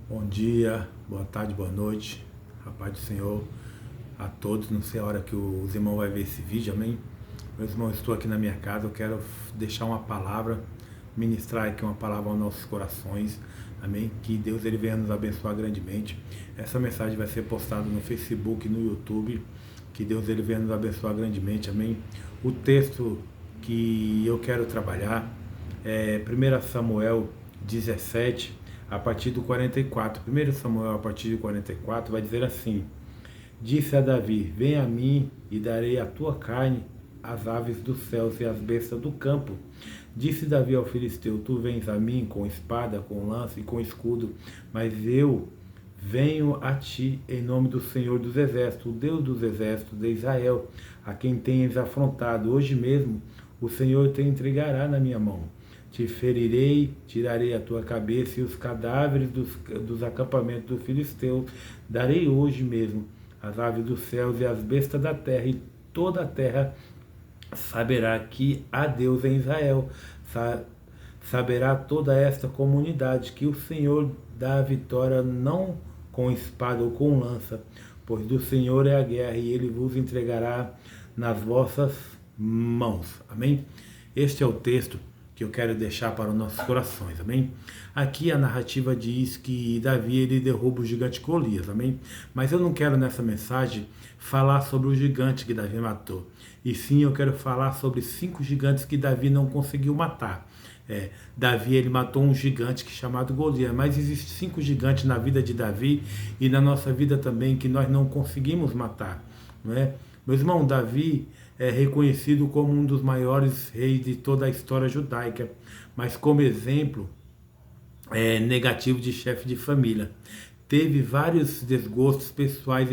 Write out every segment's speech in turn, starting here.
Bom dia, boa tarde, boa noite, a paz do Senhor a todos. Não sei a hora que os irmãos vão ver esse vídeo, amém? Meus irmãos, estou aqui na minha casa, eu quero deixar uma palavra, ministrar aqui uma palavra aos nossos corações, amém? Que Deus ele venha nos abençoar grandemente. Essa mensagem vai ser postada no Facebook e no YouTube, que Deus ele venha nos abençoar grandemente, amém? O texto que eu quero trabalhar é 1 Samuel 17, a partir do 44. 1 Samuel, a partir do 44, vai dizer assim: Disse a Davi: Vem a mim e darei a tua carne às aves dos céus e às bestas do campo. Disse Davi ao filisteu: Tu vens a mim com espada, com lança e com escudo, mas eu venho a ti em nome do Senhor dos Exércitos, o Deus dos Exércitos de Israel, a quem tens afrontado. Hoje mesmo o Senhor te entregará na minha mão. Te ferirei, tirarei a tua cabeça e os cadáveres dos acampamentos dos filisteus. Darei hoje mesmo as aves dos céus e as bestas da terra, e toda a terra saberá que há Deus em Israel. Saberá toda esta comunidade que o Senhor dá a vitória não com espada ou com lança, pois do Senhor é a guerra e ele vos entregará nas vossas mãos. Amém? Este é o texto que eu quero deixar para os nossos corações, amém? Aqui a narrativa diz que Davi ele derruba o gigante Golias, amém? Mas eu não quero nessa mensagem falar sobre o gigante que Davi matou, e sim eu quero falar sobre 5 gigantes que Davi não conseguiu matar. Davi ele matou um gigante chamado Golias, mas existem 5 gigantes na vida de Davi e na nossa vida também que nós não conseguimos matar, não é? Meu irmão, Davi é reconhecido como um dos maiores reis de toda a história judaica, mas como exemplo negativo de chefe de família. Teve vários desgostos pessoais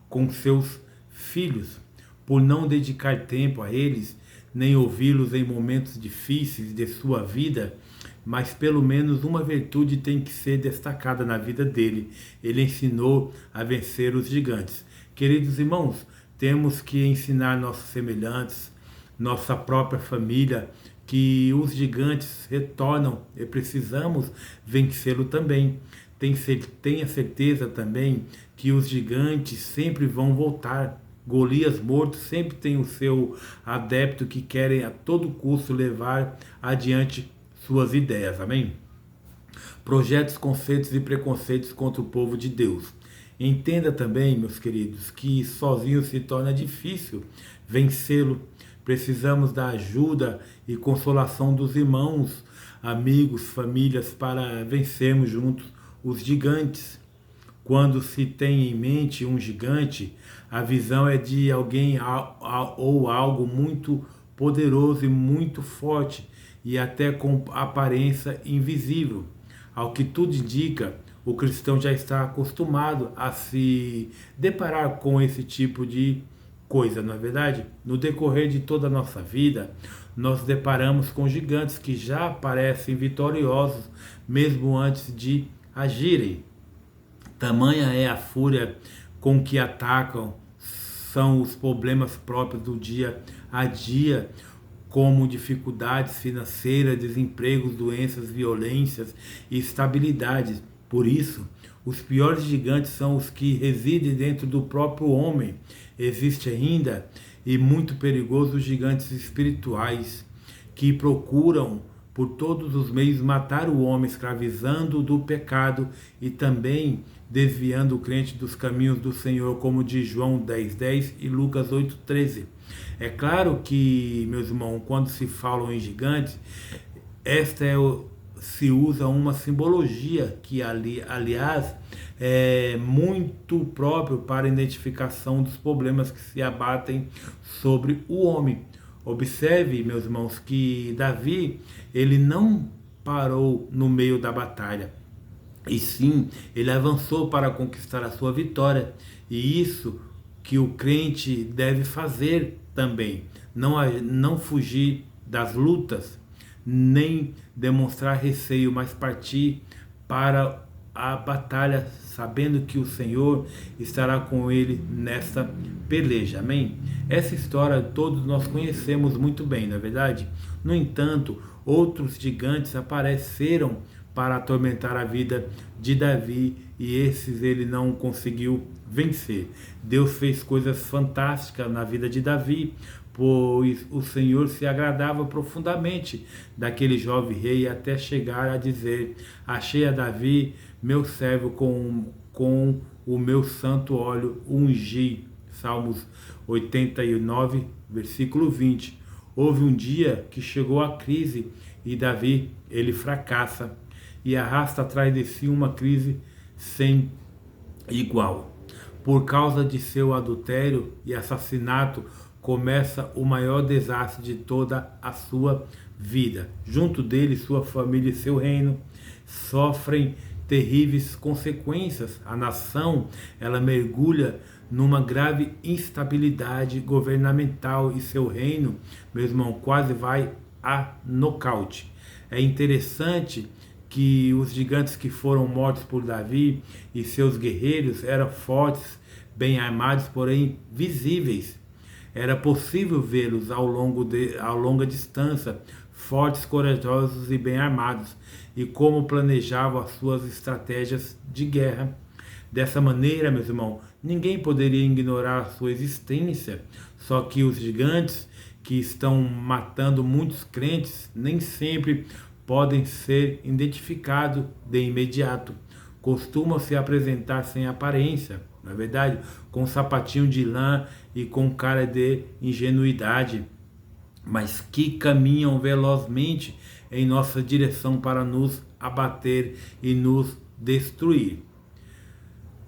com seus filhos, por não dedicar tempo a eles, nem ouvi-los em momentos difíceis de sua vida, mas pelo menos uma virtude tem que ser destacada na vida dele. Ele ensinou a vencer os gigantes. Queridos irmãos, temos que ensinar nossos semelhantes, nossa própria família, que os gigantes retornam e precisamos vencê-lo também. Tenha certeza também que os gigantes sempre vão voltar. Golias morto sempre tem o seu adepto que querem a todo custo levar adiante suas ideias. Amém? Projetos, conceitos e preconceitos contra o povo de Deus. Entenda também, meus queridos, que sozinho se torna difícil vencê-lo. Precisamos da ajuda e consolação dos irmãos, amigos, famílias para vencermos juntos os gigantes. Quando se tem em mente um gigante, a visão é de alguém ou algo muito poderoso e muito forte, e até com aparência invisível. Ao que tudo indica, o cristão já está acostumado a se deparar com esse tipo de coisa, não é verdade? No decorrer de toda a nossa vida, nós deparamos com gigantes que já parecem vitoriosos, mesmo antes de agirem. Tamanha é a fúria com que atacam, são os problemas próprios do dia a dia, como dificuldades financeiras, desempregos, doenças, violências e instabilidades. Por isso, os piores gigantes são os que residem dentro do próprio homem. Existe ainda, e muito perigoso, os gigantes espirituais, que procuram por todos os meios matar o homem, escravizando-o do pecado e também desviando o crente dos caminhos do Senhor, como diz João 10:10 e Lucas 8:13. É claro que, meus irmãos, quando se fala em gigantes, se usa uma simbologia que, aliás, é muito próprio para a identificação dos problemas que se abatem sobre o homem. Observe, meus irmãos, que Davi, ele não parou no meio da batalha, e sim, ele avançou para conquistar a sua vitória. E isso que o crente deve fazer também. Não fugir das lutas, nem demonstrar receio, mas partir para a batalha, sabendo que o Senhor estará com ele nessa peleja. Amém? Essa história todos nós conhecemos muito bem, não é verdade? No entanto, outros gigantes apareceram para atormentar a vida de Davi, e esses ele não conseguiu vencer. Deus fez coisas fantásticas na vida de Davi, pois o Senhor se agradava profundamente daquele jovem rei, até chegar a dizer: achei a Davi, meu servo, com o meu santo óleo ungi. Salmos 89, versículo 20. Houve um dia que chegou a crise e Davi, ele fracassa e arrasta atrás de si uma crise sem igual. Por causa de seu adultério e assassinato, começa o maior desastre de toda a sua vida. Junto dele, sua família e seu reino sofrem terríveis consequências. A nação, ela mergulha numa grave instabilidade governamental e seu reino, meu irmão, quase vai a nocaute. É interessante que os gigantes que foram mortos por Davi e seus guerreiros eram fortes, bem armados, porém visíveis. Era possível vê-los a longa distância, fortes, corajosos e bem armados, e como planejavam as suas estratégias de guerra. Dessa maneira, meus irmãos, ninguém poderia ignorar a sua existência, só que os gigantes que estão matando muitos crentes nem sempre podem ser identificados de imediato. Costumam se apresentar sem aparência, na verdade, com um sapatinho de lã e com cara de ingenuidade, mas que caminham velozmente em nossa direção para nos abater e nos destruir.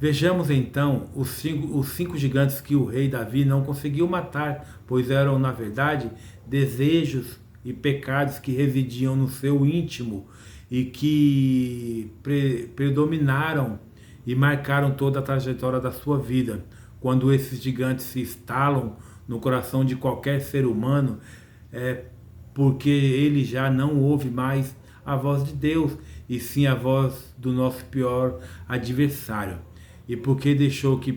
Vejamos então os cinco gigantes que o rei Davi não conseguiu matar, pois eram, na verdade, desejos e pecados que residiam no seu íntimo e que predominaram e marcaram toda a trajetória da sua vida. Quando esses gigantes se instalam no coração de qualquer ser humano, é porque ele já não ouve mais a voz de Deus, e sim a voz do nosso pior adversário. E porque deixou que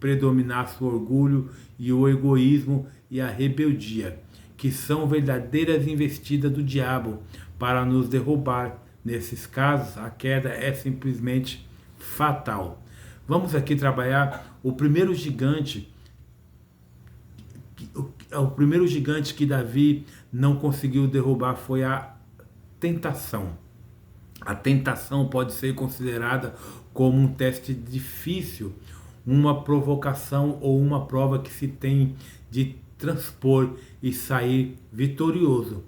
predominasse o orgulho e o egoísmo e a rebeldia, que são verdadeiras investidas do diabo para nos derrubar. Nesses casos, a queda é simplesmente fatal. Vamos aqui trabalhar o primeiro gigante que Davi não conseguiu derrubar foi a tentação. A tentação pode ser considerada como um teste difícil, uma provocação ou uma prova que se tem de transpor e sair vitorioso.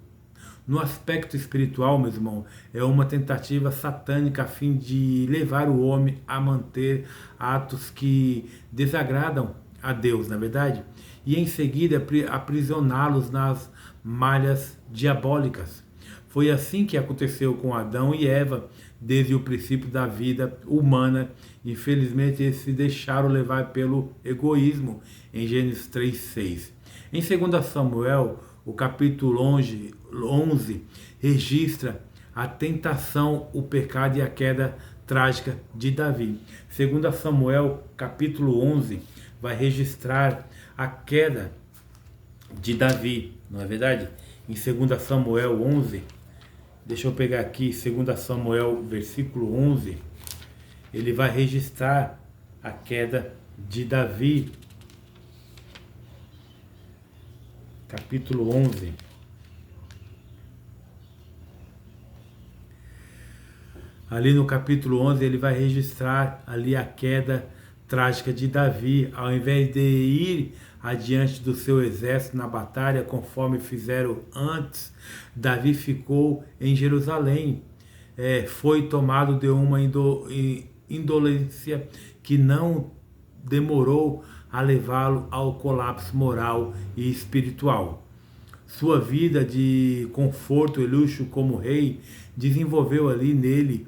No aspecto espiritual, meu irmão, é uma tentativa satânica a fim de levar o homem a manter atos que desagradam a Deus, na verdade, e em seguida aprisioná-los nas malhas diabólicas. Foi assim que aconteceu com Adão e Eva, desde o princípio da vida humana. Infelizmente, eles se deixaram levar pelo egoísmo, em Gênesis 3:6. Em 2 Samuel, o capítulo 11, registra a tentação, o pecado e a queda trágica de Davi. 2 Samuel, capítulo 11, vai registrar a queda de Davi, não é verdade? Em 2 Samuel 11, deixa eu pegar aqui, 2 Samuel, versículo 11, ele vai registrar a queda de Davi. Capítulo 11. Ali no capítulo 11 ele vai registrar ali a queda trágica de Davi. Ao invés de ir adiante do seu exército na batalha, conforme fizeram antes, Davi ficou em Jerusalém. Foi tomado de uma indolência que não demorou a levá-lo ao colapso moral e espiritual. Sua vida de conforto e luxo como rei desenvolveu ali nele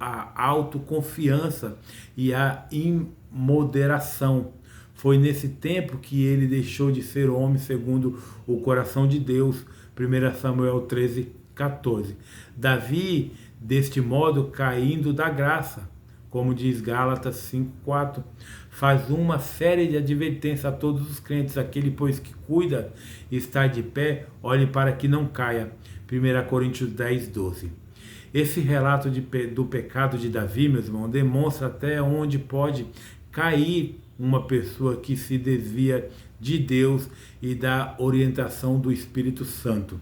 a autoconfiança e a imoderação. Foi nesse tempo que ele deixou de ser homem segundo o coração de Deus. 1 Samuel 13:14. Davi, deste modo, caindo da graça, como diz Gálatas 5:4, faz uma série de advertências a todos os crentes. Aquele, pois, que cuida estar de pé, olhe para que não caia. 1 Coríntios 10:12. Esse relato do pecado de Davi, meus irmãos, demonstra até onde pode cair uma pessoa que se desvia de Deus e da orientação do Espírito Santo.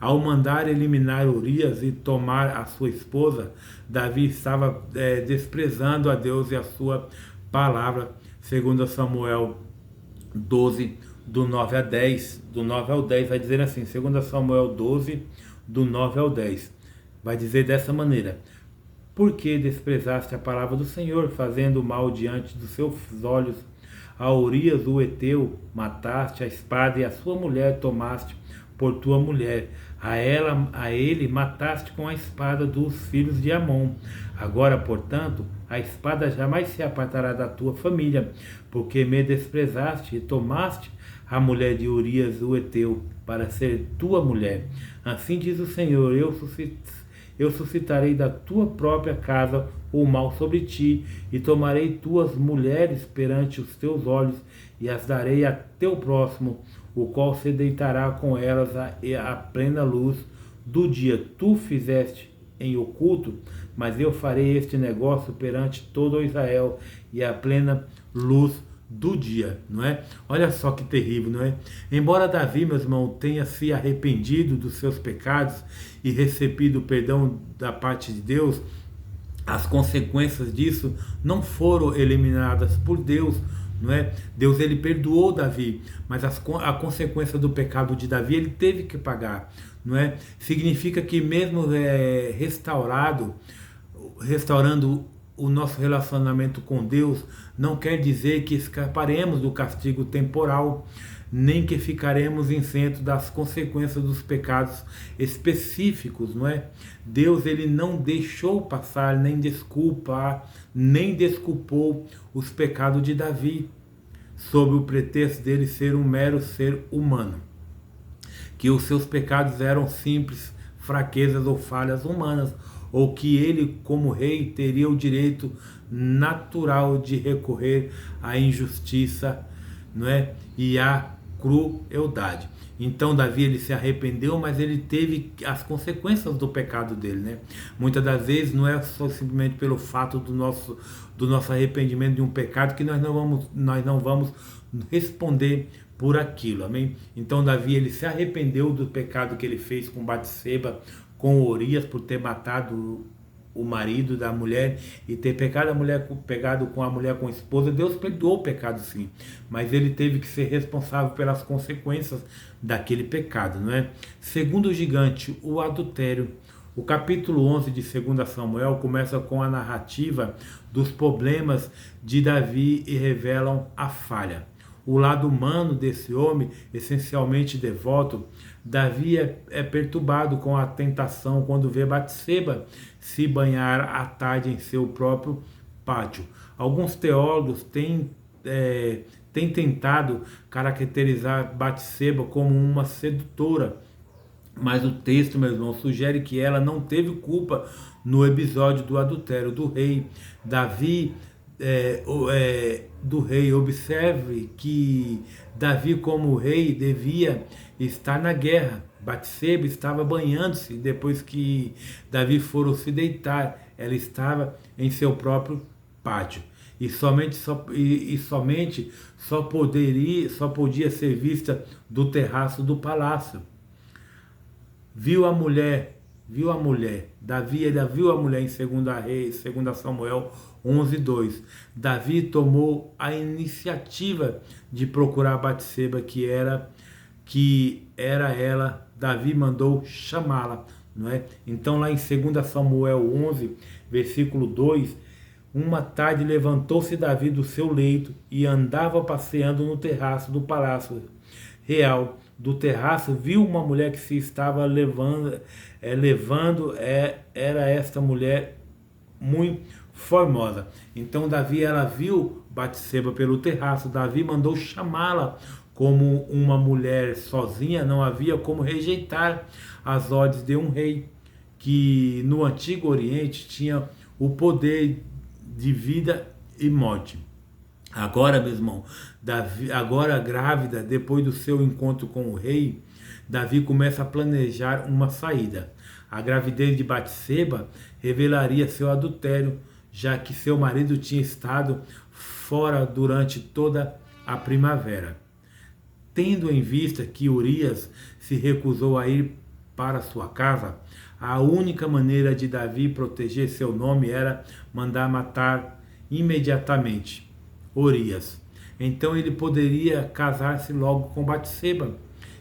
Ao mandar eliminar Urias e tomar a sua esposa, Davi estava desprezando a Deus e a sua palavra, segundo Samuel 12, do 9 a 10, do 9 ao 10, vai dizer assim, segundo Samuel 12, do 9 ao 10, vai dizer dessa maneira: porque desprezaste a palavra do Senhor, fazendo mal diante dos seus olhos? A Urias o Heteu mataste, a espada e a sua mulher tomaste por tua mulher. A ele mataste com a espada dos filhos de Amon. Agora, portanto, a espada jamais se apartará da tua família, porque me desprezaste e tomaste a mulher de Urias o Heteu para ser tua mulher. Assim diz o Senhor: eu suscitarei da tua própria casa o mal sobre ti, e tomarei tuas mulheres perante os teus olhos, e as darei a teu próximo, o qual se deitará com elas à plena luz do dia. Tu fizeste em oculto, mas eu farei este negócio perante todo Israel, e à plena luz do dia, não é? Olha só que terrível, não é? Embora Davi, meus irmãos, tenha se arrependido dos seus pecados e recebido o perdão da parte de Deus, as consequências disso não foram eliminadas por Deus, não é? Deus, ele perdoou Davi, mas a consequência do pecado de Davi ele teve que pagar, não é? Significa que mesmo restaurando o nosso relacionamento com Deus, não quer dizer que escaparemos do castigo temporal, nem que ficaremos isentos das consequências dos pecados específicos, não é? Deus, ele não deixou passar, nem desculpou os pecados de Davi, sob o pretexto dele ser um mero ser humano, que os seus pecados eram simples fraquezas ou falhas humanas, ou que ele, como rei, teria o direito natural de recorrer à injustiça, não é? E à crueldade. Então Davi, ele se arrependeu, mas ele teve as consequências do pecado dele, né? Muitas das vezes não é só simplesmente pelo fato do nosso arrependimento de um pecado que nós não vamos responder por aquilo, amém? Então Davi, ele se arrependeu do pecado que ele fez com Batseba, com Urias, por ter matado o marido da mulher e ter pegado com a mulher com a esposa. Deus perdoou o pecado, sim, mas ele teve que ser responsável pelas consequências daquele pecado, não é? Segundo o gigante, o adultério. O capítulo 11 de 2 Samuel começa com a narrativa dos problemas de Davi e revelam a falha. O lado humano desse homem, essencialmente devoto, Davi é perturbado com a tentação quando vê Batseba se banhar à tarde em seu próprio pátio. Alguns teólogos têm tentado caracterizar Batseba como uma sedutora, mas o texto, meu irmão, sugere que ela não teve culpa no episódio do adultério do rei. Observe que Davi, como rei, devia estar na guerra. Batseba estava banhando-se depois que Davi foram se deitar. Ela estava em seu próprio pátio. E somente só podia ser vista do terraço do palácio. Viu a mulher, Davi viu a mulher em 2 Samuel 11:2. Davi tomou a iniciativa de procurar Batseba, que era ela. Davi mandou chamá-la, não é? Então lá em 2 Samuel 11, versículo 2, uma tarde levantou-se Davi do seu leito e andava passeando no terraço do palácio real. Do terraço viu uma mulher que se estava levando, era esta mulher muito formosa. Então Davi, ela viu Batseba pelo terraço. Davi mandou chamá-la. Como uma mulher sozinha, não havia como rejeitar as ordens de um rei, que no Antigo Oriente tinha o poder de vida e morte. Agora, meu irmão, agora grávida, depois do seu encontro com o rei, Davi começa a planejar uma saída. A gravidez de Batseba revelaria seu adultério, já que seu marido tinha estado fora durante toda a primavera. Tendo em vista que Urias se recusou a ir para sua casa, a única maneira de Davi proteger seu nome era mandar matar imediatamente Urias. Então ele poderia casar-se logo com Batseba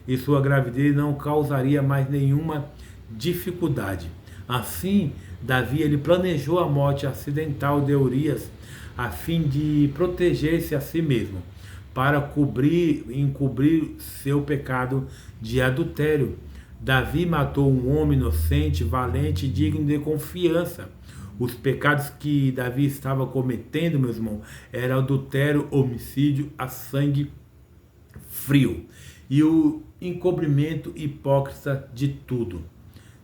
e sua gravidez não causaria mais nenhuma dificuldade. Assim, Davi ele planejou a morte acidental de Urias a fim de proteger-se a si mesmo, para encobrir seu pecado de adultério. Davi matou um homem inocente, valente e digno de confiança. Os pecados que Davi estava cometendo, meus irmãos, era adultério, homicídio a sangue frio e o encobrimento hipócrita de tudo.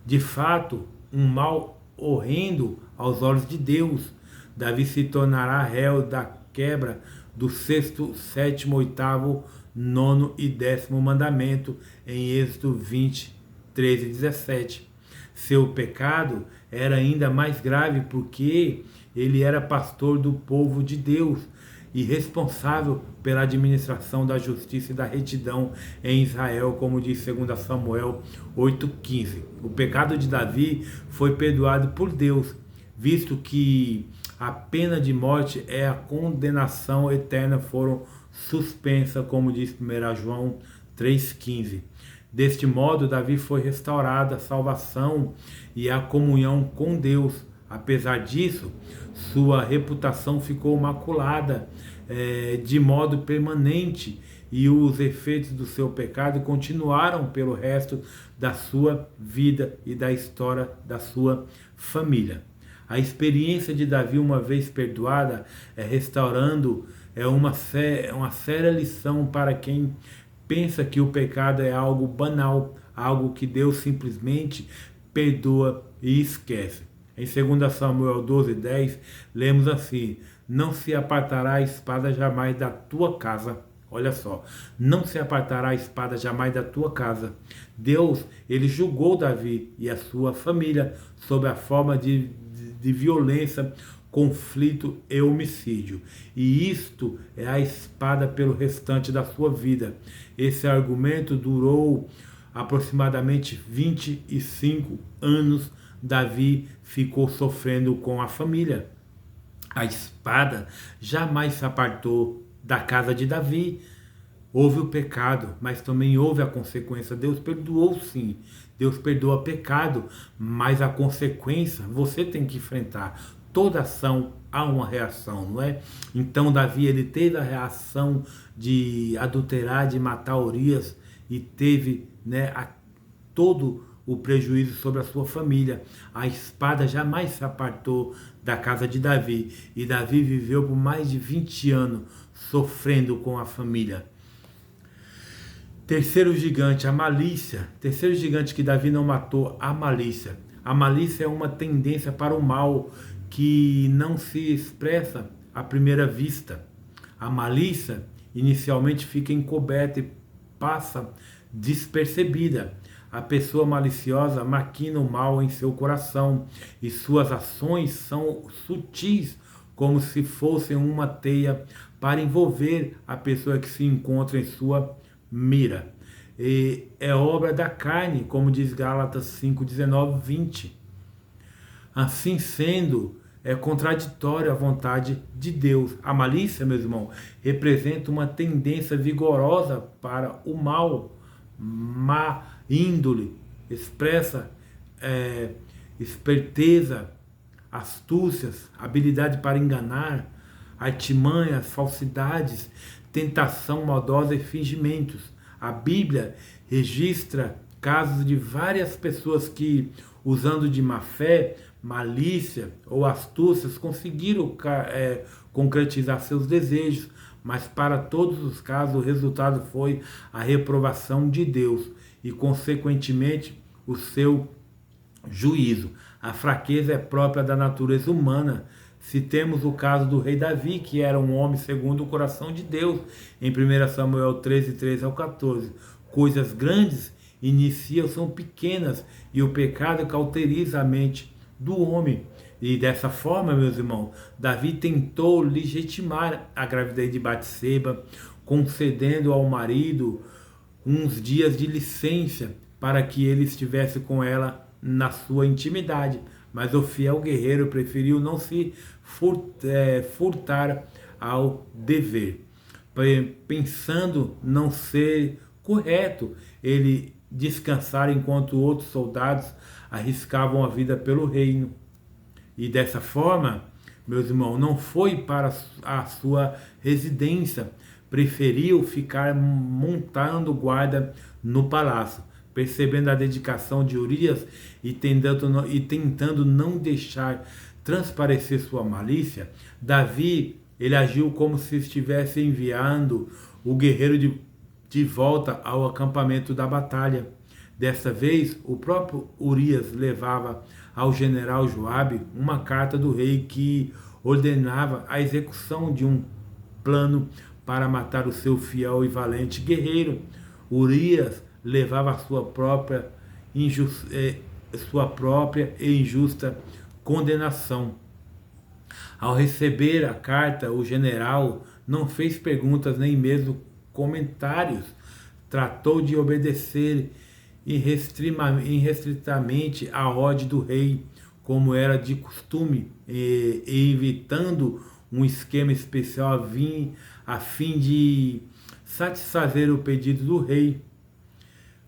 De fato, um mal horrendo aos olhos de Deus. Davi se tornará réu da quebra do sexto, sétimo, oitavo, nono e décimo mandamento em Êxodo 20, 13 e 17. Seu pecado era ainda mais grave porque ele era pastor do povo de Deus e responsável pela administração da justiça e da retidão em Israel, como diz 2 Samuel 8,15. O pecado de Davi foi perdoado por Deus, visto que a pena de morte e a condenação eterna foram suspensas, como diz 1 João 3,15. Deste modo, Davi foi restaurada a salvação e a comunhão com Deus. Apesar disso, sua reputação ficou maculada de modo permanente e os efeitos do seu pecado continuaram pelo resto da sua vida e da história da sua família. A experiência de Davi, uma vez perdoada, restaurando, é uma séria lição para quem pensa que o pecado é algo banal, algo que Deus simplesmente perdoa e esquece. Em 2 Samuel 12:10, lemos assim: não se apartará a espada jamais da tua casa. Olha só, não se apartará a espada jamais da tua casa. Deus, ele julgou Davi e a sua família sob a forma de violência, conflito e homicídio. E isto é a espada pelo restante da sua vida. Esse argumento durou aproximadamente 25 anos. Davi ficou sofrendo com a família. A espada jamais se apartou da casa de Davi. Houve o pecado, mas também houve a consequência. Deus perdoou, sim. Deus perdoa pecado, mas a consequência você tem que enfrentar. Toda ação há uma reação, não é? Então Davi, ele teve a reação de adulterar, de matar Urias e teve, né, todo o prejuízo sobre a sua família. A espada jamais se apartou da casa de Davi e Davi viveu por mais de 20 anos sofrendo com a família. Terceiro gigante, a malícia. Terceiro gigante que Davi não matou, a malícia. A malícia é uma tendência para o mal que não se expressa à primeira vista. A malícia inicialmente fica encoberta e passa despercebida. A pessoa maliciosa maquina o mal em seu coração e suas ações são sutis, como se fossem uma teia para envolver a pessoa que se encontra em sua mira. E é obra da carne, como diz Gálatas 5, 19, 20. Assim sendo, é contraditório à vontade de Deus. A malícia, meu irmão, representa uma tendência vigorosa para o mal, má índole, expressa esperteza, astúcias, habilidade para enganar, artimanhas, falsidades, tentação maldosa e fingimentos. A Bíblia registra casos de várias pessoas que, usando de má fé, malícia ou astúcias, conseguiram concretizar seus desejos, mas para todos os casos o resultado foi a reprovação de Deus e, consequentemente, o seu juízo. A fraqueza é própria da natureza humana. Se temos o caso do rei Davi, que era um homem segundo o coração de Deus, em 1 Samuel 13, 13 ao 14. Coisas grandes iniciam são pequenas e o pecado cauteriza a mente do homem. E dessa forma, meus irmãos, Davi tentou legitimar a gravidez de Batseba, concedendo ao marido uns dias de licença para que ele estivesse com ela na sua intimidade. Mas o fiel guerreiro preferiu não se furtar ao dever, pensando não ser correto ele descansar enquanto outros soldados arriscavam a vida pelo reino. E dessa forma, meus irmãos, não foi para a sua residência, preferiu ficar montando guarda no palácio. Percebendo a dedicação de Urias e tentando não deixar transparecer sua malícia, Davi ele agiu como se estivesse enviando o guerreiro de volta ao acampamento da batalha. Desta vez, o próprio Urias levava ao general Joabe uma carta do rei que ordenava a execução de um plano para matar o seu fiel e valente guerreiro. Urias levava a sua própria e injusta condenação. Ao receber a carta, o general não fez perguntas nem mesmo comentários. Tratou de obedecer irrestritamente a ordem do rei, como era de costume, e evitando um esquema especial a fim de satisfazer o pedido do rei.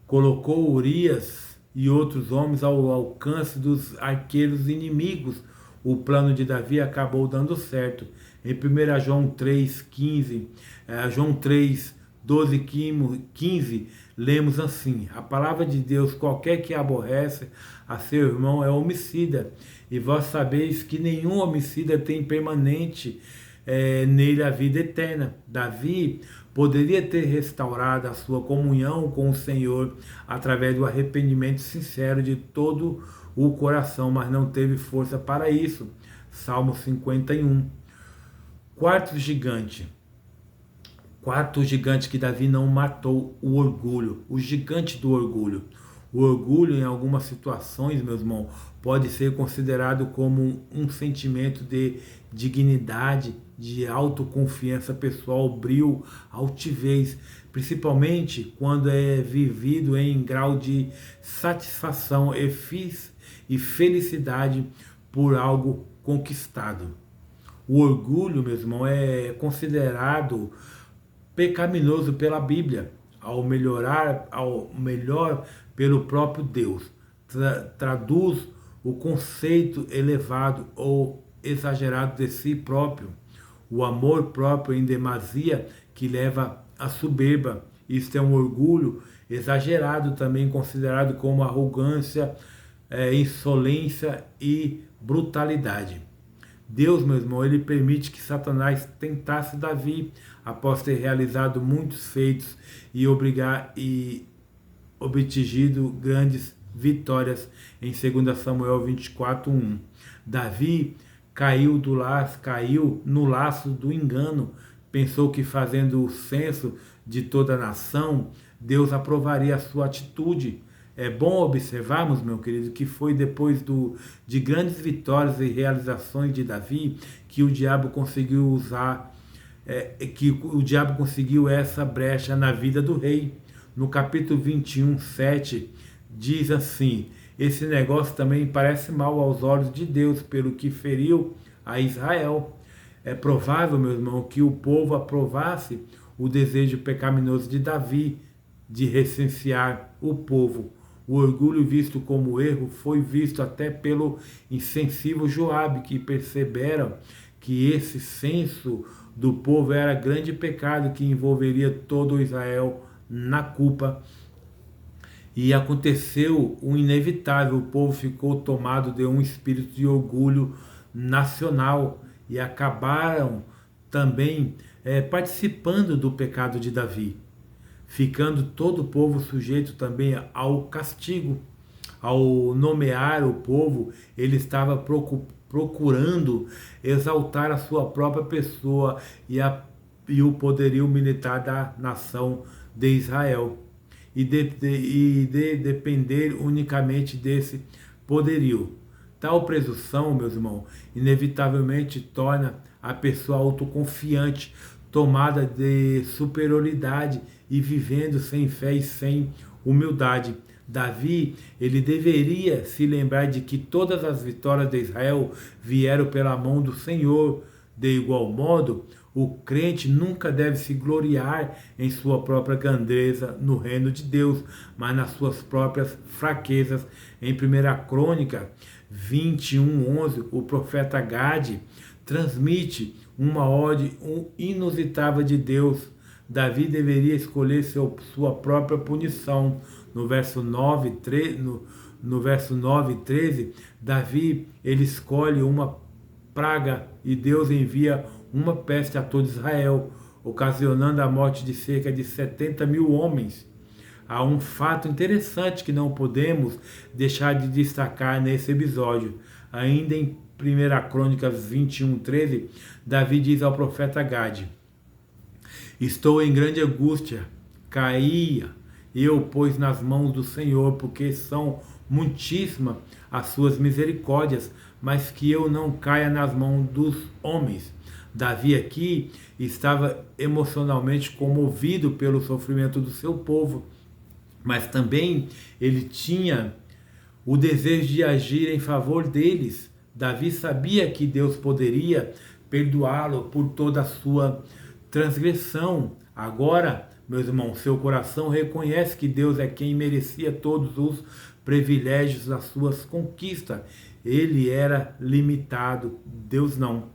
Colocou Urias e outros homens ao alcance dos arqueiros inimigos. O plano de Davi acabou dando certo. Em 1 João 3,15, João 3, 12, 15, lemos assim: a palavra de Deus, qualquer que aborrece a seu irmão é homicida, e vós sabeis que nenhum homicida tem permanente nele a vida eterna. Davi poderia ter restaurado a sua comunhão com o Senhor através do arrependimento sincero de todo o coração, mas não teve força para isso. Salmo 51. Quarto gigante que Davi não matou: o orgulho, o gigante do orgulho. O orgulho, em algumas situações, meus irmãos, pode ser considerado como um sentimento de dignidade, de autoconfiança pessoal, brio, altivez, principalmente quando é vivido em grau de satisfação e felicidade por algo conquistado. O orgulho, meu irmão, é considerado pecaminoso pela Bíblia, ao melhor pelo próprio Deus. Traduz o conceito elevado ou exagerado de si próprio, o amor próprio em demasia que leva à soberba. Isto é um orgulho exagerado, também considerado como arrogância, insolência e brutalidade. Deus, meu irmão, ele permite que Satanás tentasse Davi após ter realizado muitos feitos e obtido grandes vitórias em 2 Samuel 24:1. Davi caiu no laço do engano, pensou que fazendo o censo de toda a nação, Deus aprovaria a sua atitude. É bom observarmos, meu querido, que foi depois de grandes vitórias e realizações de Davi que o diabo conseguiu essa brecha na vida do rei. No capítulo 21:7 diz assim: esse negócio também parece mal aos olhos de Deus, pelo que feriu a Israel. É provável, meu irmão, que o povo aprovasse o desejo pecaminoso de Davi de recensear o povo. O orgulho visto como erro foi visto até pelo insensível Joabe, que perceberam que esse censo do povo era grande pecado que envolveria todo Israel na culpa. E aconteceu o inevitável: o povo ficou tomado de um espírito de orgulho nacional e acabaram também participando do pecado de Davi, ficando todo o povo sujeito também ao castigo. Ao nomear o povo, ele estava procurando exaltar a sua própria pessoa e o poderio militar da nação de Israel. e de depender unicamente desse poderio. Tal presunção, meus irmãos, inevitavelmente torna a pessoa autoconfiante, tomada de superioridade e vivendo sem fé e sem humildade. Davi, ele deveria se lembrar de que todas as vitórias de Israel vieram pela mão do Senhor. De igual modo, o crente nunca deve se gloriar em sua própria grandeza no reino de Deus, mas nas suas próprias fraquezas. Em 1 Crônica 21:11, o profeta Gade transmite uma ordem inusitável de Deus. Davi deveria escolher sua própria punição. No verso 9 e 13, Davi ele escolhe uma praga e Deus envia uma peste a todo Israel, ocasionando a morte de cerca de 70 mil homens. Há um fato interessante que não podemos deixar de destacar nesse episódio. Ainda em 1 Crônicas 21:13, Davi diz ao profeta Gade: estou em grande angústia, caía eu, pois, nas mãos do Senhor, porque são muitíssimas as suas misericórdias, mas que eu não caia nas mãos dos homens. Davi aqui estava emocionalmente comovido pelo sofrimento do seu povo, mas também ele tinha o desejo de agir em favor deles. Davi sabia que Deus poderia perdoá-lo por toda a sua transgressão. Agora, meus irmãos, seu coração reconhece que Deus é quem merecia todos os privilégios das suas conquistas. Ele era limitado, Deus não.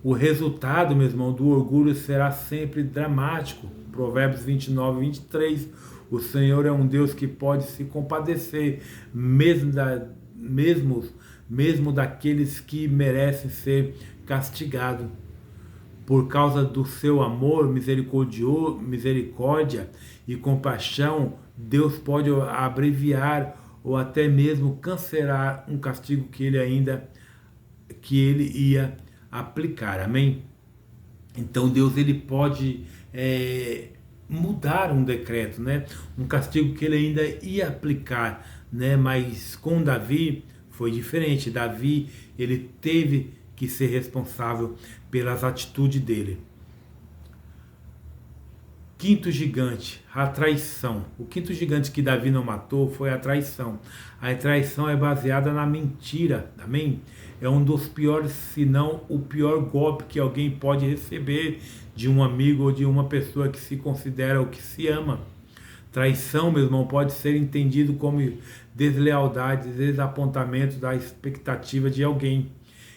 O resultado, meu irmão, do orgulho será sempre dramático. Provérbios 29:23. O Senhor é um Deus que pode se compadecer, mesmo daqueles que merecem ser castigados. Por causa do seu amor, misericórdia e compaixão, Deus pode abreviar ou até mesmo cancelar um castigo que ele ia aplicar. Amém? Então Deus ele pode mudar um decreto, né? Um castigo que ele ainda ia aplicar, né? Mas com Davi foi diferente. Davi ele teve que ser responsável pelas atitudes dele. Quinto gigante, a traição. O quinto gigante que Davi não matou foi a traição. A traição é baseada na mentira, amém? É um dos piores, se não o pior golpe que alguém pode receber de um amigo ou de uma pessoa que se considera ou que se ama. Traição, meu irmão, pode ser entendido como deslealdade, desapontamento da expectativa de alguém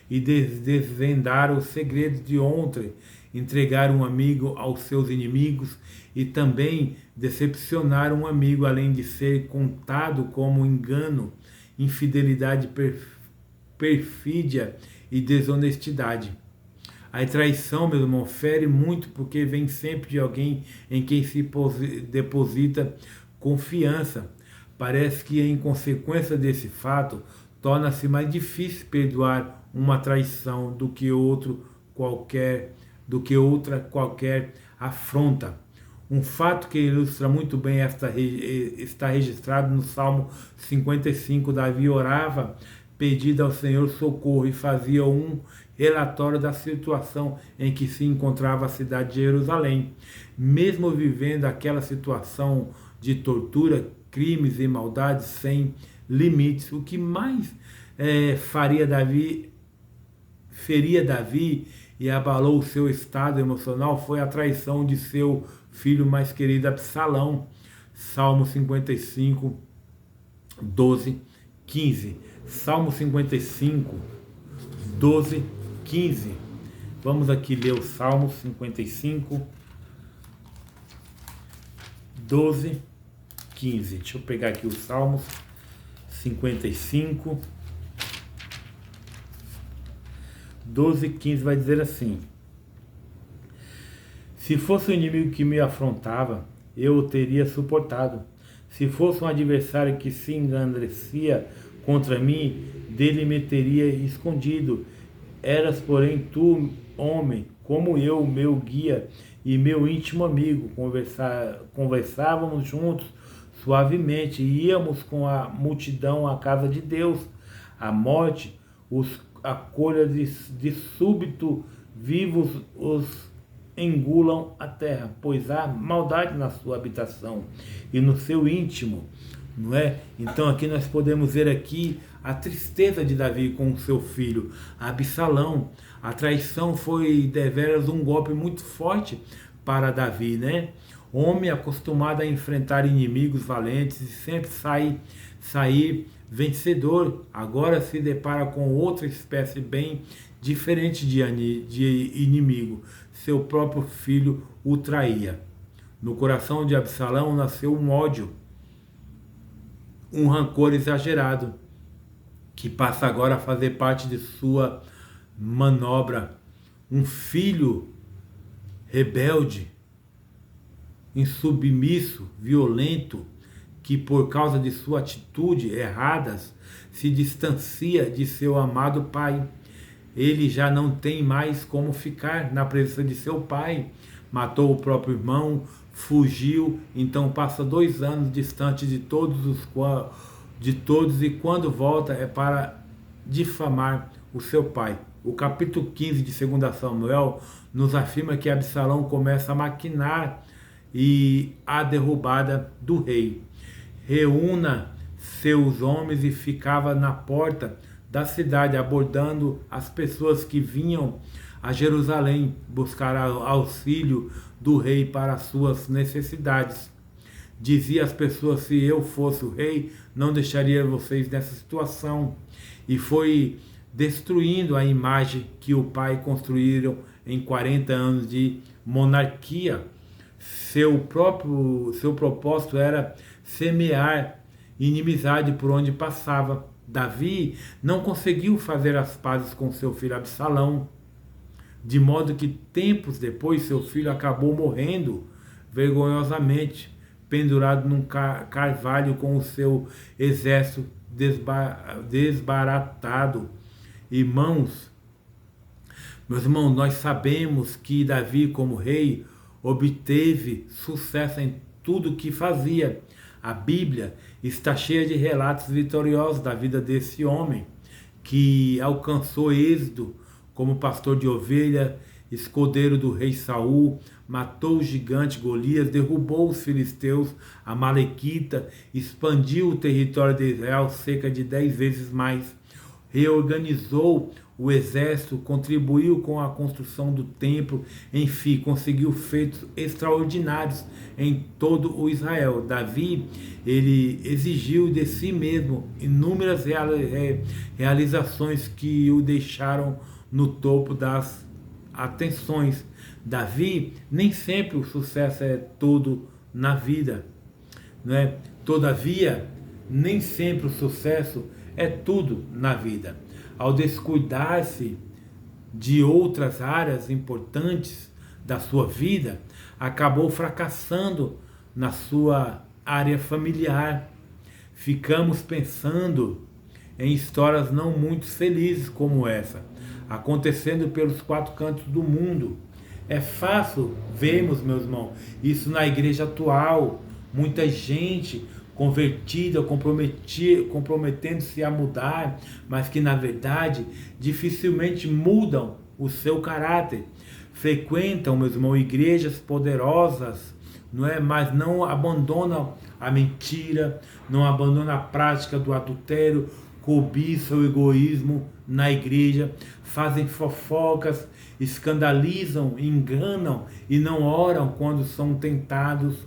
e desvendar os segredos de ontem, entregar um amigo aos seus inimigos e também decepcionar um amigo, além de ser contado como engano, infidelidade, perfídia e desonestidade. A traição, meu irmão, fere muito porque vem sempre de alguém em quem se deposita confiança. Parece que em consequência desse fato, torna-se mais difícil perdoar uma traição do que outra qualquer afronta. Um fato que ilustra muito bem está registrado no Salmo 55. Davi orava, pedindo ao Senhor socorro e fazia um relatório da situação em que se encontrava a cidade de Jerusalém. Mesmo vivendo aquela situação de tortura, crimes e maldades sem limites, o que mais feria Davi e abalou o seu estado emocional foi a traição de seu filho mais querido, Absalão. Salmo 55, 12, 15. Salmo 55, 12, 15. Vamos aqui ler o Salmo 55, 12, 15. Deixa eu pegar aqui o Salmo 55, 12, 15 vai dizer assim: se fosse um inimigo que me afrontava, eu o teria suportado. Se fosse um adversário que se engrandecia contra mim, dele me teria escondido. Eras, porém, tu, homem, como eu, meu guia e meu íntimo amigo. Conversávamos juntos suavemente, íamos com a multidão à casa de Deus. A morte os acolha de súbito, vivos os engulam a terra, pois há maldade na sua habitação e no seu íntimo, não é? Então aqui nós podemos ver aqui a tristeza de Davi com o seu filho Absalão. A traição foi deveras um golpe muito forte para Davi, né? Homem acostumado a enfrentar inimigos valentes e sempre sair vencedor, agora se depara com outra espécie bem diferente de inimigo. Seu próprio filho o traía. No coração de Absalão nasceu um ódio, um rancor exagerado, que passa agora a fazer parte de sua manobra. Um filho rebelde, insubmisso, violento, que por causa de sua atitude erradas se distancia de seu amado pai. Ele já não tem mais como ficar na presença de seu pai. Matou o próprio irmão, fugiu, então passa 2 anos distante de todos e quando volta é para difamar o seu pai. O capítulo 15 de 2 Samuel nos afirma que Absalão começa a maquinar e a derrubada do rei. Reúna seus homens e ficava na porta da cidade, abordando as pessoas que vinham a Jerusalém buscar auxílio do rei para suas necessidades. Dizia às pessoas: se eu fosse o rei, não deixaria vocês nessa situação. E foi destruindo a imagem que o pai construíram em 40 anos de monarquia. Seu propósito era semear inimizade por onde passava. Davi não conseguiu fazer as pazes com seu filho Absalão, de modo que tempos depois seu filho acabou morrendo vergonhosamente, pendurado num carvalho com o seu exército desbaratado. Meus irmãos, nós sabemos que Davi, como rei, obteve sucesso em tudo que fazia. A Bíblia está cheia de relatos vitoriosos da vida desse homem, que alcançou êxito como pastor de ovelha, escudeiro do rei Saul, matou o gigante Golias, derrubou os filisteus, a Amalequita, expandiu o território de Israel cerca de 10 vezes mais, reorganizou o exército, contribuiu com a construção do templo, enfim, conseguiu feitos extraordinários em todo o Israel. Davi, ele exigiu de si mesmo inúmeras realizações que o deixaram no topo das atenções. Davi, nem sempre o sucesso é todo na vida, não é? Todavia, nem sempre o sucesso é tudo na vida. Ao descuidar-se de outras áreas importantes da sua vida, acabou fracassando na sua área familiar. Ficamos pensando em histórias não muito felizes como essa, acontecendo pelos 4 cantos do mundo. É fácil vermos, meus irmãos, isso na igreja atual. Muita gente convertida, comprometendo-se a mudar, mas que na verdade dificilmente mudam o seu caráter. Frequentam, meus irmãos, igrejas poderosas, não é? Mas não abandonam a mentira, não abandonam a prática do adultério, cobiça o egoísmo na igreja, fazem fofocas, escandalizam, enganam e não oram quando são tentados.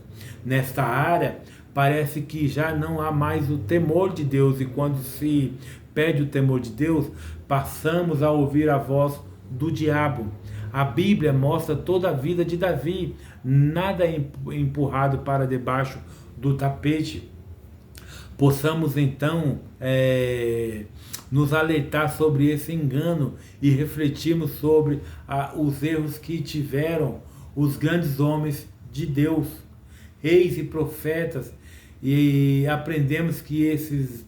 Nesta área, parece que já não há mais o temor de Deus, e quando se perde o temor de Deus, passamos a ouvir a voz do diabo. A Bíblia mostra toda a vida de Davi, nada é empurrado para debaixo do tapete. Possamos então nos alertar sobre esse engano e refletirmos sobre os erros que tiveram os grandes homens de Deus, reis e profetas, e aprendemos que esses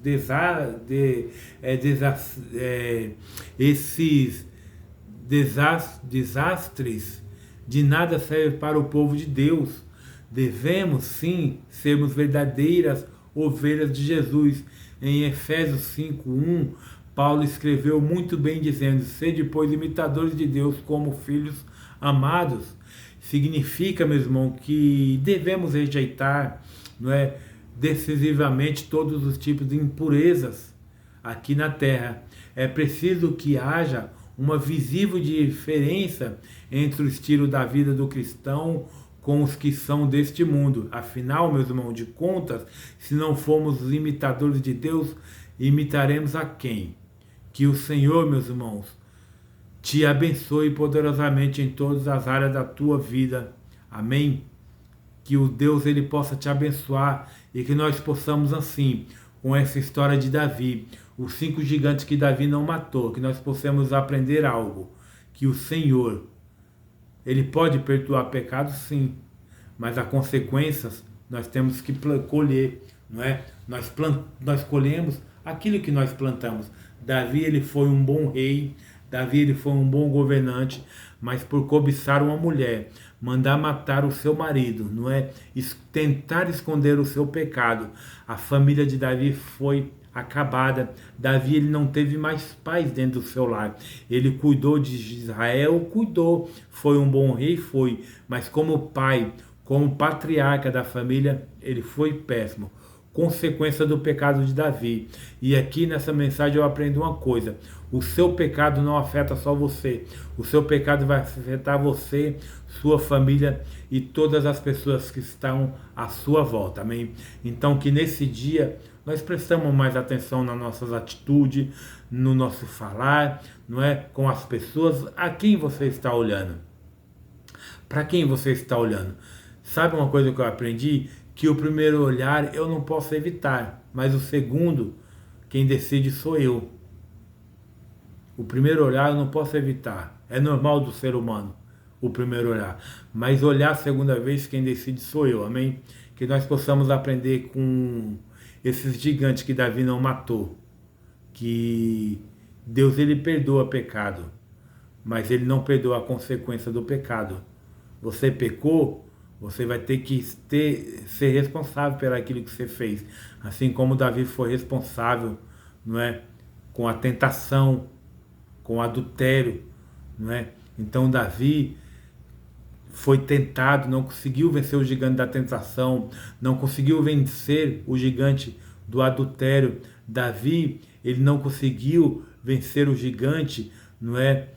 desastres de nada servem para o povo de Deus. Devemos sim sermos verdadeiras ovelhas de Jesus. Em Efésios 5:1, Paulo escreveu muito bem dizendo: sede, pois, imitadores de Deus como filhos amados. Significa, meu irmão, que devemos rejeitar, não é, decisivamente todos os tipos de impurezas aqui na terra. É preciso que haja uma visível diferença entre o estilo da vida do cristão com os que são deste mundo. Afinal, meus irmãos, de contas, se não formos os imitadores de Deus, imitaremos a quem? Que o Senhor, meus irmãos, te abençoe poderosamente em todas as áreas da tua vida. Amém? Que o Deus ele possa te abençoar e que nós possamos assim, com essa história de Davi, os 5 gigantes que Davi não matou, que nós possamos aprender algo, que o Senhor, ele pode perdoar pecados sim, mas as consequências nós temos que colher, não é? Nós colhemos aquilo que nós plantamos. Davi ele foi um bom rei, Davi ele foi um bom governante, mas por cobiçar uma mulher, mandar matar o seu marido, não é? Tentar esconder o seu pecado, a família de Davi foi acabada. Davi ele não teve mais paz dentro do seu lar. Ele cuidou de Israel, cuidou, foi um bom rei, foi, mas como pai, como patriarca da família, ele foi péssimo. Consequência do pecado de Davi. E aqui nessa mensagem eu aprendo uma coisa: o seu pecado não afeta só você, o seu pecado vai afetar você, sua família e todas as pessoas que estão à sua volta, amém? Então que nesse dia nós prestamos mais atenção nas nossas atitudes, no nosso falar, não é? Com as pessoas, a quem você está olhando, para quem você está olhando. Sabe uma coisa que eu aprendi? Que o primeiro olhar eu não posso evitar, mas o segundo, quem decide sou eu. O primeiro olhar eu não posso evitar, é normal do ser humano, o primeiro olhar. Mas olhar a segunda vez, quem decide sou eu, amém? Que nós possamos aprender com esses gigantes que Davi não matou. Que Deus ele perdoa pecado, mas ele não perdoa a consequência do pecado. Você pecou, você vai ter que ser responsável por aquilo que você fez. Assim como Davi foi responsável, não é? Com a tentação, com o adultério, não é? Então Davi foi tentado, não conseguiu vencer o gigante da tentação, não conseguiu vencer o gigante do adultério. Davi, ele não conseguiu vencer o gigante, não é?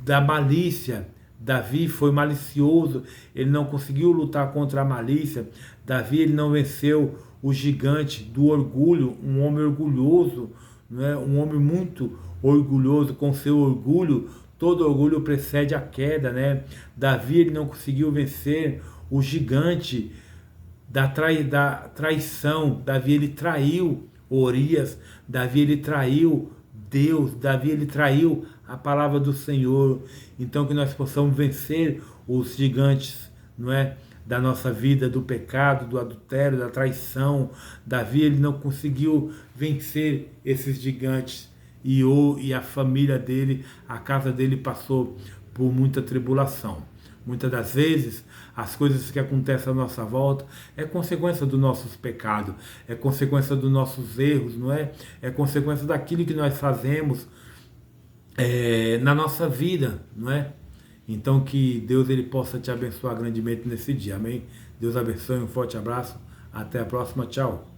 Da malícia. Davi foi malicioso, ele não conseguiu lutar contra a malícia. Davi ele não venceu o gigante do orgulho, um homem orgulhoso, não é? Um homem muito orgulhoso. Com seu orgulho, todo orgulho precede a queda, né? Davi ele não conseguiu vencer o gigante da traição. Davi ele traiu Urias, Davi ele traiu Deus, Davi ele traiu a palavra do Senhor. Então que nós possamos vencer os gigantes, não é? Da nossa vida, do pecado, do adultério, da traição. Davi ele não conseguiu vencer esses gigantes e a família dele, a casa dele passou por muita tribulação. Muitas das vezes, as coisas que acontecem à nossa volta é consequência dos nossos pecados, é consequência dos nossos erros, não é? É consequência daquilo que nós fazemos na nossa vida, não é? Então que Deus ele possa te abençoar grandemente nesse dia, amém? Deus abençoe, um forte abraço, até a próxima, tchau.